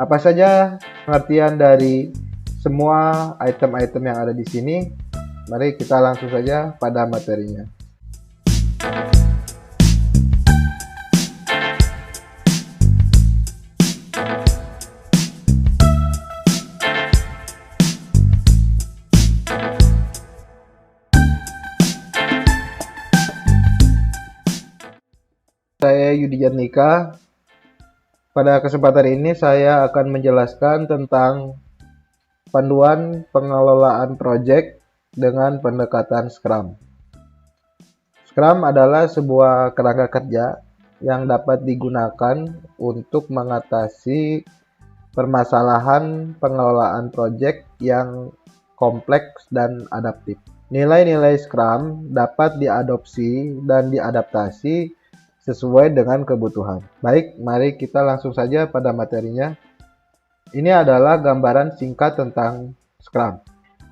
Apa saja pengertian dari semua item-item yang ada di sini? Mari kita langsung saja pada materinya. Saya Yudi Jatnika. Pada kesempatan ini saya akan menjelaskan tentang panduan pengelolaan proyek dengan pendekatan Scrum. Scrum adalah sebuah kerangka kerja yang dapat digunakan untuk mengatasi permasalahan pengelolaan proyek yang kompleks dan adaptif. Nilai-nilai Scrum dapat diadopsi dan diadaptasi sesuai dengan kebutuhan. Baik, mari kita langsung saja pada materinya. Ini adalah gambaran singkat tentang Scrum.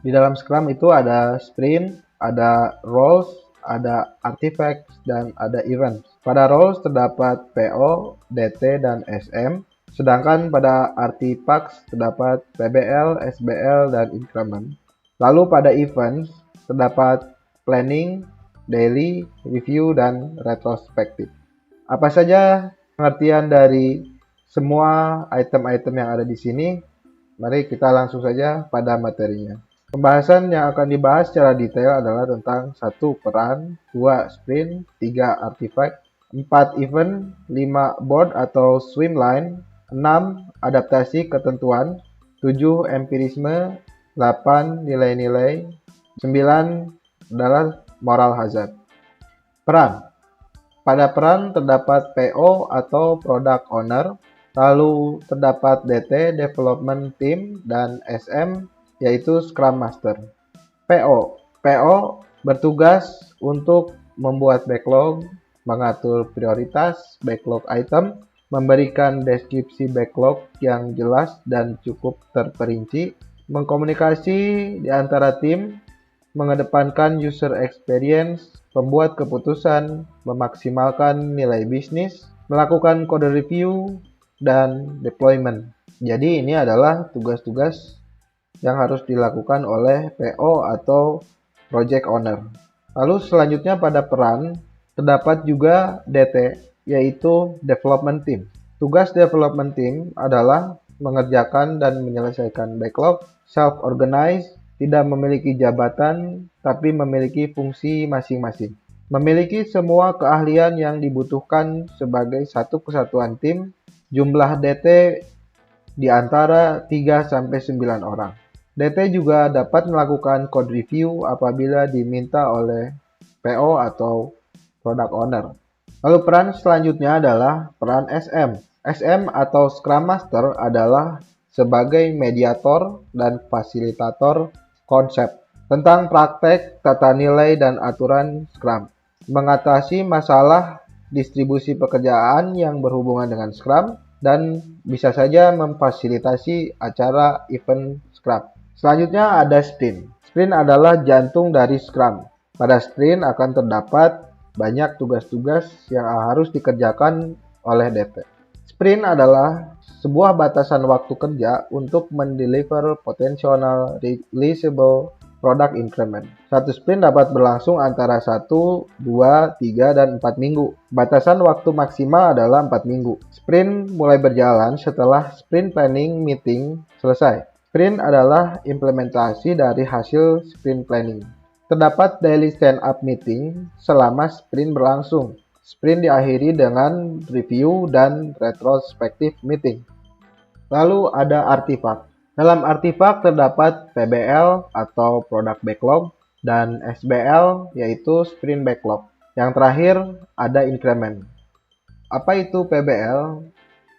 Di dalam Scrum itu ada sprint, ada roles, ada artifacts, dan ada events. Pada roles terdapat PO, DT, dan SM. Sedangkan pada artifacts terdapat PBL, SBL, dan increment. Lalu pada events terdapat planning, daily, review, dan retrospective. Apa saja pengertian dari semua item-item yang ada di sini? Mari kita langsung saja pada materinya. Pembahasan yang akan dibahas secara detail adalah tentang 1. Peran, 2. Sprint, 3. Artifact, 4. Event, 5. Board atau swimline, 6. Adaptasi ketentuan, 7. Empirisme, 8. Nilai-nilai, 9 adalah moral hazard. Peran. Pada peran terdapat PO atau Product Owner, lalu terdapat DT Development Team, dan SM yaitu Scrum Master. PO bertugas untuk membuat backlog, mengatur prioritas backlog item, memberikan deskripsi backlog yang jelas dan cukup terperinci, mengkomunikasi di antara tim, mengedepankan user experience, membuat keputusan, memaksimalkan nilai bisnis, melakukan kode review, dan deployment. Jadi ini adalah tugas-tugas yang harus dilakukan oleh PO atau Project Owner. Lalu selanjutnya pada peran, terdapat juga DT, yaitu Development Team. Tugas Development Team adalah mengerjakan dan menyelesaikan backlog, self-organize, tidak memiliki jabatan, tapi memiliki fungsi masing-masing. Memiliki semua keahlian yang dibutuhkan sebagai satu kesatuan tim, jumlah DT di antara 3-9 orang. DT juga dapat melakukan code review apabila diminta oleh PO atau Product Owner. Lalu peran selanjutnya adalah peran SM. SM atau Scrum Master adalah sebagai mediator dan fasilitator konsep tentang praktek, tata nilai, dan aturan Scrum. Mengatasi masalah distribusi pekerjaan yang berhubungan dengan Scrum dan bisa saja memfasilitasi acara event Scrum. Selanjutnya ada Sprint. Sprint adalah jantung dari Scrum. Pada Sprint akan terdapat banyak tugas-tugas yang harus dikerjakan oleh DT. Sprint adalah sebuah batasan waktu kerja untuk mendeliver potensial releasable product increment. Satu sprint dapat berlangsung antara 1, 2, 3, dan 4 minggu. Batasan waktu maksimal adalah 4 minggu. Sprint mulai berjalan setelah sprint planning meeting selesai. Sprint adalah implementasi dari hasil sprint planning. Terdapat daily stand-up meeting selama sprint berlangsung. Sprint diakhiri dengan review dan retrospective meeting. Lalu ada artifact. Dalam artifact terdapat PBL atau Product Backlog dan SBL yaitu Sprint Backlog. Yang terakhir ada increment. Apa itu PBL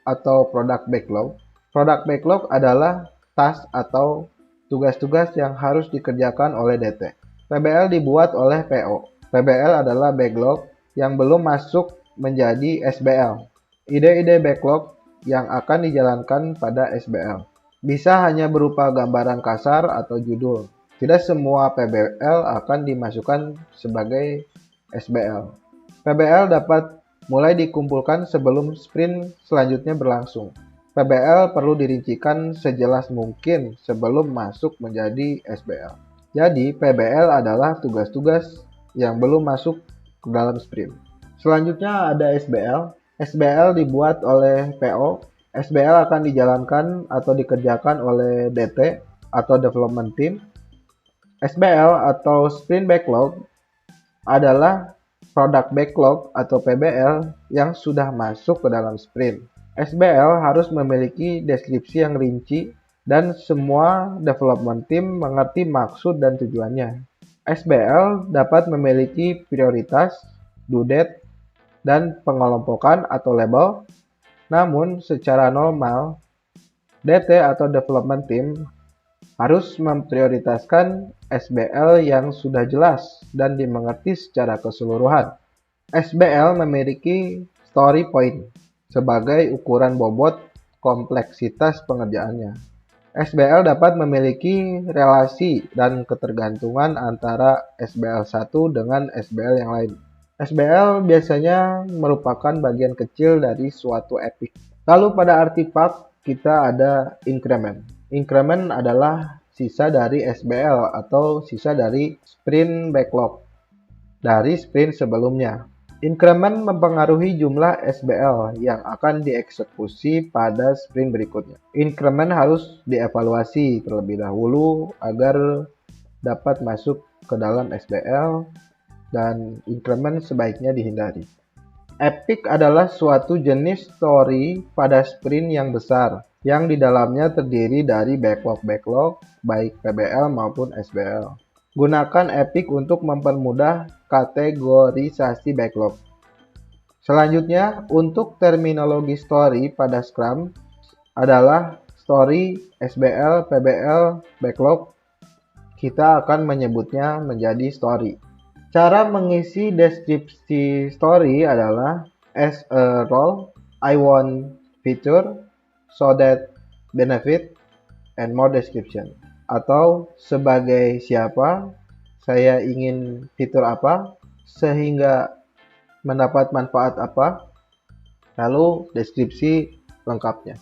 atau Product Backlog? Product Backlog adalah task atau tugas-tugas yang harus dikerjakan oleh DT. PBL dibuat oleh PO. PBL adalah backlog yang belum masuk menjadi SBL. Ide-ide backlog yang akan dijalankan pada SBL bisa hanya berupa gambaran kasar atau judul. Tidak semua PBL akan dimasukkan sebagai SBL. PBL dapat mulai dikumpulkan sebelum sprint selanjutnya berlangsung. PBL perlu dirincikan sejelas mungkin sebelum masuk menjadi SBL. Jadi, PBL adalah tugas-tugas yang belum masuk ke dalam sprint. Selanjutnya ada SBL. SBL dibuat oleh PO. SBL akan dijalankan atau dikerjakan oleh DT atau Development Team. SBL atau Sprint Backlog adalah product backlog atau PBL yang sudah masuk ke dalam sprint. SBL harus memiliki deskripsi yang rinci dan semua development team mengerti maksud dan tujuannya. SBL dapat memiliki prioritas, due date, dan pengelompokan atau label. Namun, secara normal, DT atau development team harus memprioritaskan SBL yang sudah jelas dan dimengerti secara keseluruhan. SBL memiliki story point sebagai ukuran bobot kompleksitas pengerjaannya. SBL dapat memiliki relasi dan ketergantungan antara SBL 1 dengan SBL yang lain. SBL biasanya merupakan bagian kecil dari suatu epic. Lalu pada artifact kita ada increment. Increment adalah sisa dari SBL atau sisa dari sprint backlog dari sprint sebelumnya. Increment mempengaruhi jumlah SBL yang akan dieksekusi pada sprint berikutnya. Increment harus dievaluasi terlebih dahulu agar dapat masuk ke dalam SBL dan increment sebaiknya dihindari. Epic adalah suatu jenis story pada sprint yang besar yang di dalamnya terdiri dari backlog-backlog baik PBL maupun SBL. Gunakan Epic untuk mempermudah kategorisasi backlog. Selanjutnya, untuk terminologi story pada Scrum adalah story, SBL, PBL, backlog. Kita akan menyebutnya menjadi story. Cara mengisi deskripsi story adalah as a role, I want feature, so that benefit, and more description. Atau sebagai siapa, saya ingin fitur apa, sehingga mendapat manfaat apa, lalu deskripsi lengkapnya.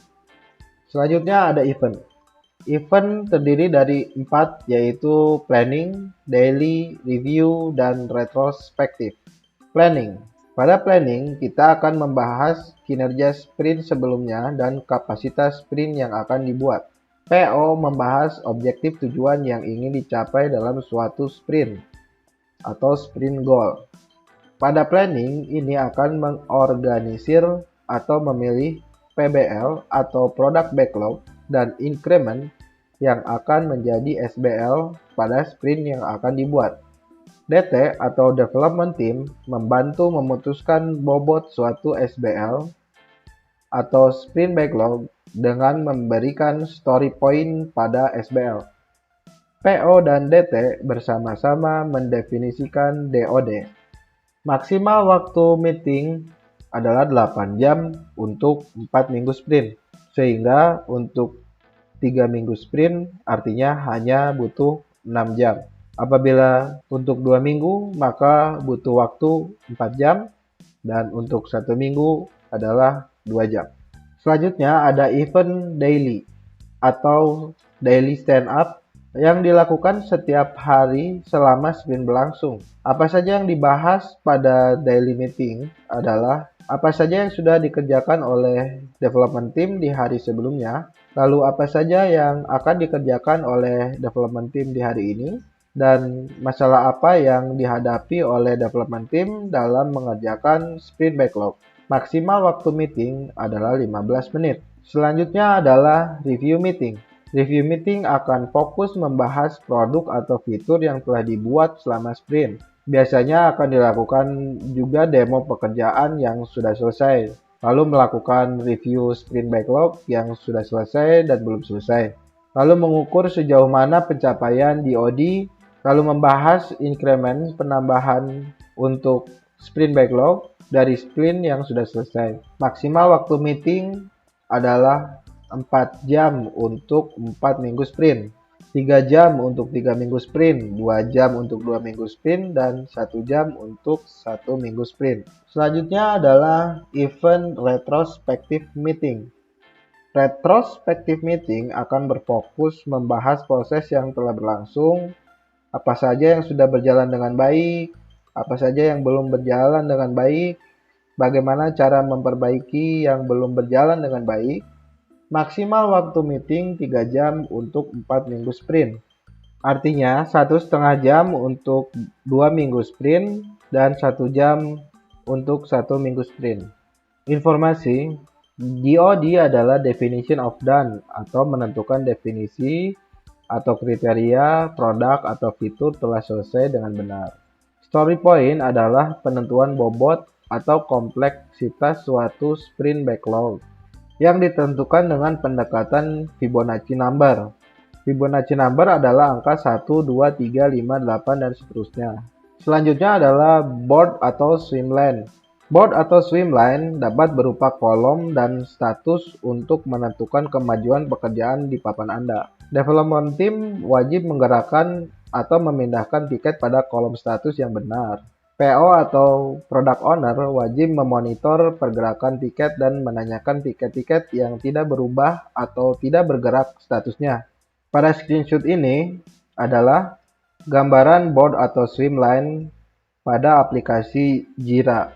Selanjutnya ada event. Event terdiri dari 4, yaitu planning, daily, review, dan retrospektif. Planning. Pada planning, kita akan membahas kinerja sprint sebelumnya dan kapasitas sprint yang akan dibuat. PO membahas objektif tujuan yang ingin dicapai dalam suatu sprint atau sprint goal. Pada planning, ini akan mengorganisir atau memilih PBL atau product backlog dan increment yang akan menjadi SBL pada sprint yang akan dibuat. DT atau Development Team membantu memutuskan bobot suatu SBL atau sprint backlog dengan memberikan story point pada SBL. PO dan DT bersama-sama mendefinisikan DOD. Maksimal waktu meeting adalah 8 jam untuk 4 minggu sprint, sehingga untuk 3 minggu sprint artinya hanya butuh 6 jam. Apabila untuk 2 minggu maka butuh waktu 4 jam, dan untuk 1 minggu adalah 2 jam. Selanjutnya ada event daily atau daily stand up yang dilakukan setiap hari selama sprint berlangsung. Apa saja yang dibahas pada daily meeting adalah apa saja yang sudah dikerjakan oleh development team di hari sebelumnya, lalu apa saja yang akan dikerjakan oleh development team di hari ini, dan masalah apa yang dihadapi oleh development team dalam mengerjakan sprint backlog. Maksimal waktu meeting adalah 15 menit. Selanjutnya adalah review meeting. Review meeting akan fokus membahas produk atau fitur yang telah dibuat selama sprint. Biasanya akan dilakukan juga demo pekerjaan yang sudah selesai, lalu melakukan review sprint backlog yang sudah selesai dan belum selesai, lalu mengukur sejauh mana pencapaian DOD, lalu membahas increment penambahan untuk sprint backlog dari sprint yang sudah selesai. Maksimal waktu meeting adalah 4 jam untuk 4 minggu sprint, 3 jam untuk 3 minggu sprint, 2 jam untuk 2 minggu sprint, dan 1 jam untuk 1 minggu sprint. Selanjutnya adalah event retrospective meeting. Retrospective meeting akan berfokus membahas proses yang telah berlangsung, apa saja yang sudah berjalan dengan baik, apa saja yang belum berjalan dengan baik, bagaimana cara memperbaiki yang belum berjalan dengan baik. Maksimal waktu meeting 3 jam untuk 4 minggu sprint. Artinya 1,5 jam untuk 2 minggu sprint dan 1 jam untuk 1 minggu sprint. Informasi, DOD adalah definition of done atau menentukan definisi atau kriteria produk atau fitur telah selesai dengan benar. Story point adalah penentuan bobot atau kompleksitas suatu sprint backlog yang ditentukan dengan pendekatan Fibonacci number. Fibonacci number adalah angka 1, 2, 3, 5, 8, dan seterusnya. Selanjutnya adalah board atau swimline. Board atau swimline dapat berupa kolom dan status untuk menentukan kemajuan pekerjaan di papan Anda. Development team wajib menggerakkan atau memindahkan tiket pada kolom status yang benar. PO atau Product Owner wajib memonitor pergerakan tiket dan menanyakan tiket-tiket yang tidak berubah atau tidak bergerak statusnya. Pada screenshot ini adalah gambaran board atau swimline pada aplikasi Jira.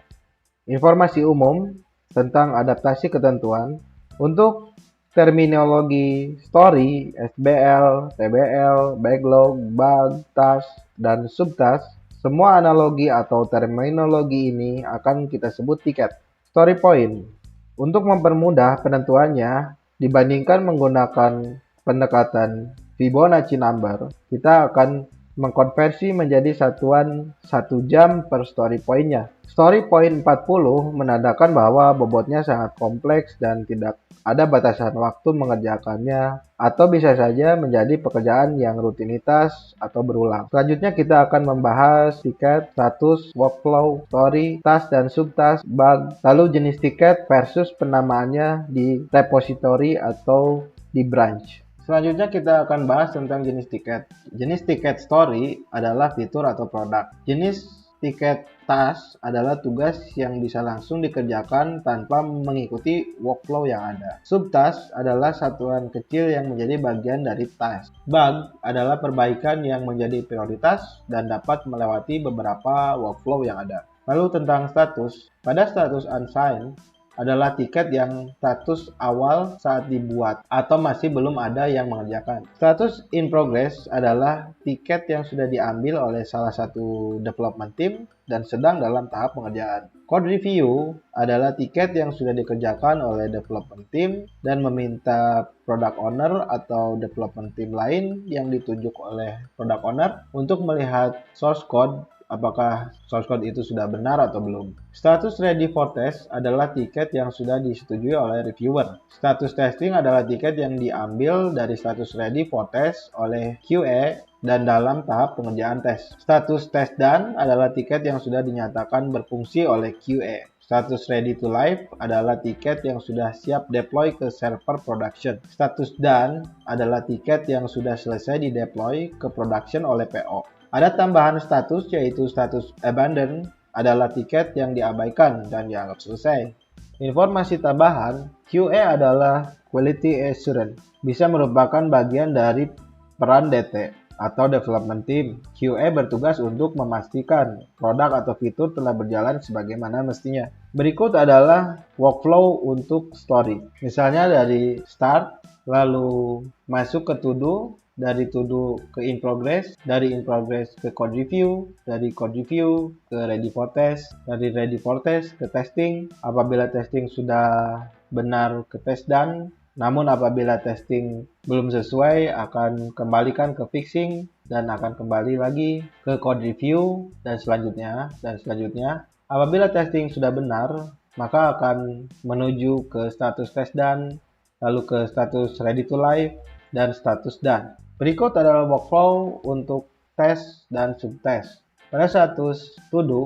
Informasi umum tentang adaptasi ketentuan untuk terminologi story, SBL, TBL, backlog, bug, task, dan subtask. Semua analogi atau terminologi ini akan kita sebut tiket. Story point. Untuk mempermudah penentuannya, dibandingkan menggunakan pendekatan Fibonacci number, kita akan mengkonversi menjadi satuan 1 jam per story point-nya. Story point 40 menandakan bahwa bobotnya sangat kompleks dan tidak ada batasan waktu mengerjakannya, atau bisa saja menjadi pekerjaan yang rutinitas atau berulang. Selanjutnya kita akan membahas tiket, status, workflow, story, task dan subtask, bug, lalu jenis tiket versus penamaannya di repository atau di branch. Selanjutnya kita akan bahas tentang jenis tiket. Jenis tiket story adalah fitur atau produk. Jenis tiket task adalah tugas yang bisa langsung dikerjakan tanpa mengikuti workflow yang ada. Subtask adalah satuan kecil yang menjadi bagian dari task. Bug adalah perbaikan yang menjadi prioritas dan dapat melewati beberapa workflow yang ada. Lalu tentang status. Pada status unsigned adalah tiket yang status awal saat dibuat atau masih belum ada yang mengerjakan. Status in progress adalah tiket yang sudah diambil oleh salah satu development team dan sedang dalam tahap pengerjaan. Code review adalah tiket yang sudah dikerjakan oleh development team dan meminta product owner atau development team lain yang ditunjuk oleh product owner untuk melihat source code, apakah source code itu sudah benar atau belum. Status ready for test adalah tiket yang sudah disetujui oleh reviewer. Status testing adalah tiket yang diambil dari status ready for test oleh QA dan dalam tahap pengerjaan tes. Status test done adalah tiket yang sudah dinyatakan berfungsi oleh QA. Status ready to live adalah tiket yang sudah siap deploy ke server production. Status done adalah tiket yang sudah selesai di deploy ke production oleh PO. Ada tambahan status yaitu status abandon adalah tiket yang diabaikan dan dianggap selesai. Informasi tambahan, QA adalah Quality Assurance. Bisa merupakan bagian dari peran DT atau Development Team. QA bertugas untuk memastikan produk atau fitur telah berjalan sebagaimana mestinya. Berikut adalah workflow untuk story. Misalnya dari start, lalu masuk ke to do, dari to do ke in progress, dari in progress ke code review, dari code review ke ready for test, dari ready for test ke testing. Apabila testing sudah benar ke test done, namun apabila testing belum sesuai akan kembalikan ke fixing dan akan kembali lagi ke code review dan selanjutnya. Apabila testing sudah benar, maka akan menuju ke status test done, lalu ke status ready to live dan status done. Berikut adalah workflow untuk tes dan subtest. Pada status to do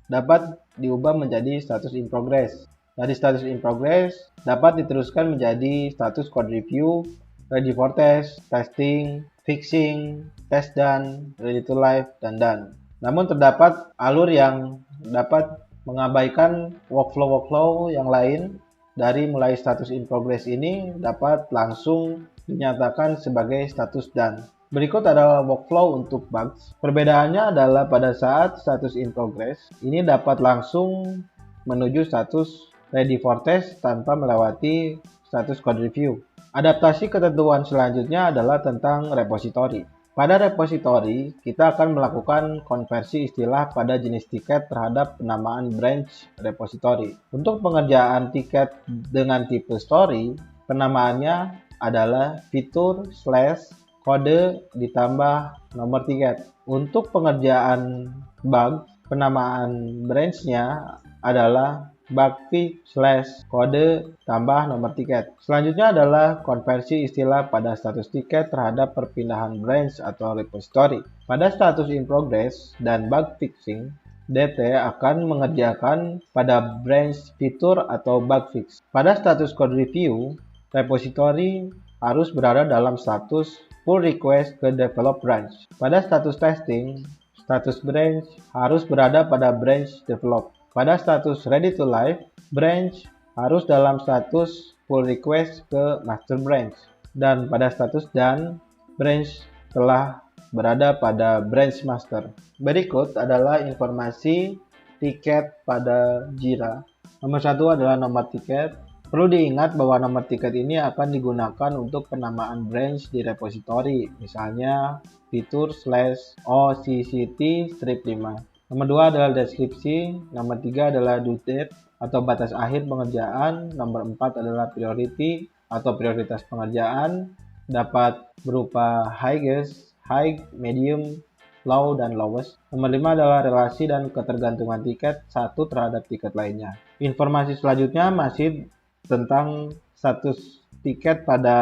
dapat diubah menjadi status in progress. Dari status in progress dapat diteruskan menjadi status code review, ready for test, testing, fixing, test done, ready to live, dan done. Namun terdapat alur yang dapat mengabaikan workflow yang lain dari mulai status in progress ini dapat langsung dinyatakan sebagai status done. Berikut adalah workflow untuk bugs. Perbedaannya adalah pada saat status in progress, ini dapat langsung menuju status ready for test tanpa melewati status code review. Adaptasi ketentuan selanjutnya adalah tentang repository. Pada repository, kita akan melakukan konversi istilah pada jenis tiket terhadap penamaan branch repository. Untuk pengerjaan tiket dengan tipe story, penamaannya adalah fitur/kode ditambah nomor tiket. Untuk pengerjaan bug, penamaan branch-nya adalah bugfix/kode tambah nomor tiket. Selanjutnya adalah konversi istilah pada status tiket terhadap perpindahan branch atau repository. Pada status in progress dan bug fixing, DT akan mengerjakan pada branch fitur atau bug fix. Pada status code review, repository harus berada dalam status pull request ke develop branch. Pada status testing, status branch harus berada pada branch develop. Pada status ready to live, branch harus dalam status pull request ke master branch. Dan pada status done, branch telah berada pada branch master. Berikut adalah informasi tiket pada Jira. Nomor 1 adalah nomor tiket. Perlu diingat bahwa nomor tiket ini akan digunakan untuk penamaan branch di repository, misalnya fitur/occt-5. Nomor 2 adalah deskripsi, nomor 3 adalah due date atau batas akhir pengerjaan, nomor 4 adalah priority atau prioritas pengerjaan, dapat berupa highest, high, medium, low, dan lowest. Nomor 5 adalah relasi dan ketergantungan tiket satu terhadap tiket lainnya. Informasi selanjutnya masih tentang status tiket pada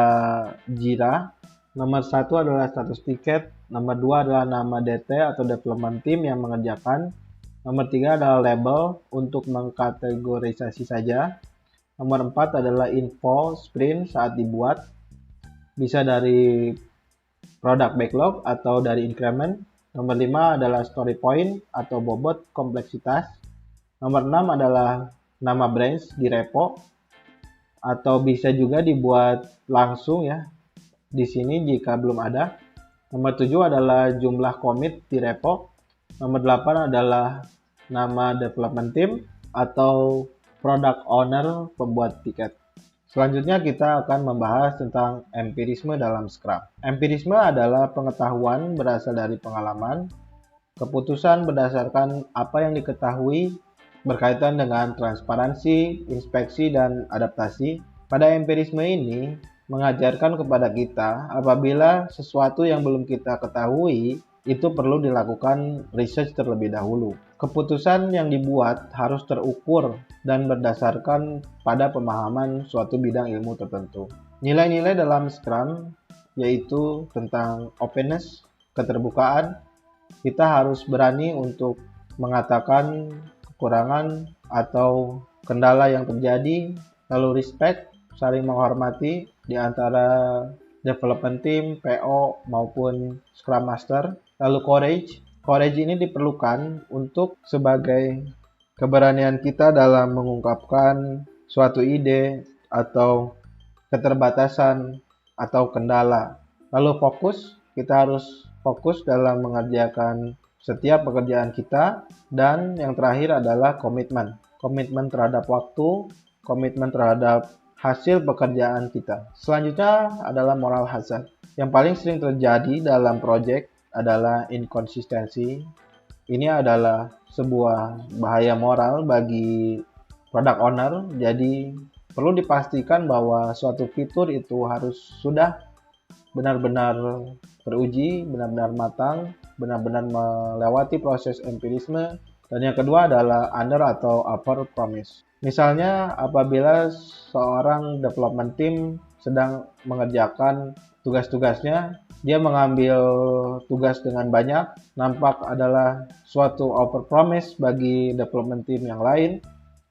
Jira. Nomor 1 adalah status tiket, nomor 2 adalah nama DT atau development team yang mengerjakan, nomor 3 adalah label untuk mengkategorisasi saja, nomor 4 adalah info sprint saat dibuat, bisa dari product backlog atau dari increment, nomor 5 adalah story point atau bobot kompleksitas, nomor 6 adalah nama branch di repo, atau bisa juga dibuat langsung ya di sini jika belum ada. Nomor 7 adalah jumlah commit di repo. Nomor 8 adalah nama development team atau product owner pembuat tiket. Selanjutnya kita akan membahas tentang empirisme dalam Scrum. Empirisme adalah pengetahuan berasal dari pengalaman, keputusan berdasarkan apa yang diketahui berkaitan dengan transparansi, inspeksi, dan adaptasi. Pada empirisme ini mengajarkan kepada kita apabila sesuatu yang belum kita ketahui itu perlu dilakukan research terlebih dahulu. Keputusan yang dibuat harus terukur dan berdasarkan pada pemahaman suatu bidang ilmu tertentu. Nilai-nilai dalam Scrum yaitu tentang openness, keterbukaan. Kita harus berani untuk mengatakan kekurangan atau kendala yang terjadi, lalu respect, saling menghormati di antara development team, PO maupun Scrum Master. Lalu courage. Courage ini diperlukan untuk sebagai keberanian kita dalam mengungkapkan suatu ide atau keterbatasan atau kendala. Lalu fokus, kita harus fokus dalam mengerjakan setiap pekerjaan kita. Dan yang terakhir adalah komitmen. Komitmen terhadap waktu, komitmen terhadap hasil pekerjaan kita. Selanjutnya adalah moral hazard. Yang paling sering terjadi dalam project adalah inkonsistensi. Ini adalah sebuah bahaya moral bagi product owner. Jadi perlu dipastikan bahwa suatu fitur itu harus sudah benar-benar teruji, benar-benar matang, benar-benar melewati proses empirisme. Dan yang kedua adalah under atau over promise. Misalnya apabila seorang development team sedang mengerjakan tugas-tugasnya, dia mengambil tugas dengan banyak, nampak adalah suatu over promise bagi development team yang lain.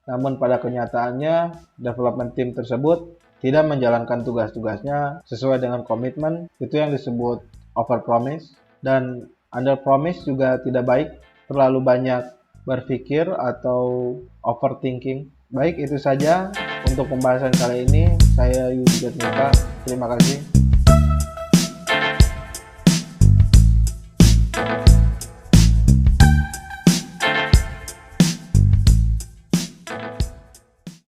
Namun pada kenyataannya development team tersebut tidak menjalankan tugas-tugasnya sesuai dengan komitmen. Itu yang disebut over promise. Dan under promise juga tidak baik, terlalu banyak berpikir atau overthinking. Baik, itu saja Untuk pembahasan kali ini, saya Yudi Jatmika. Terima kasih.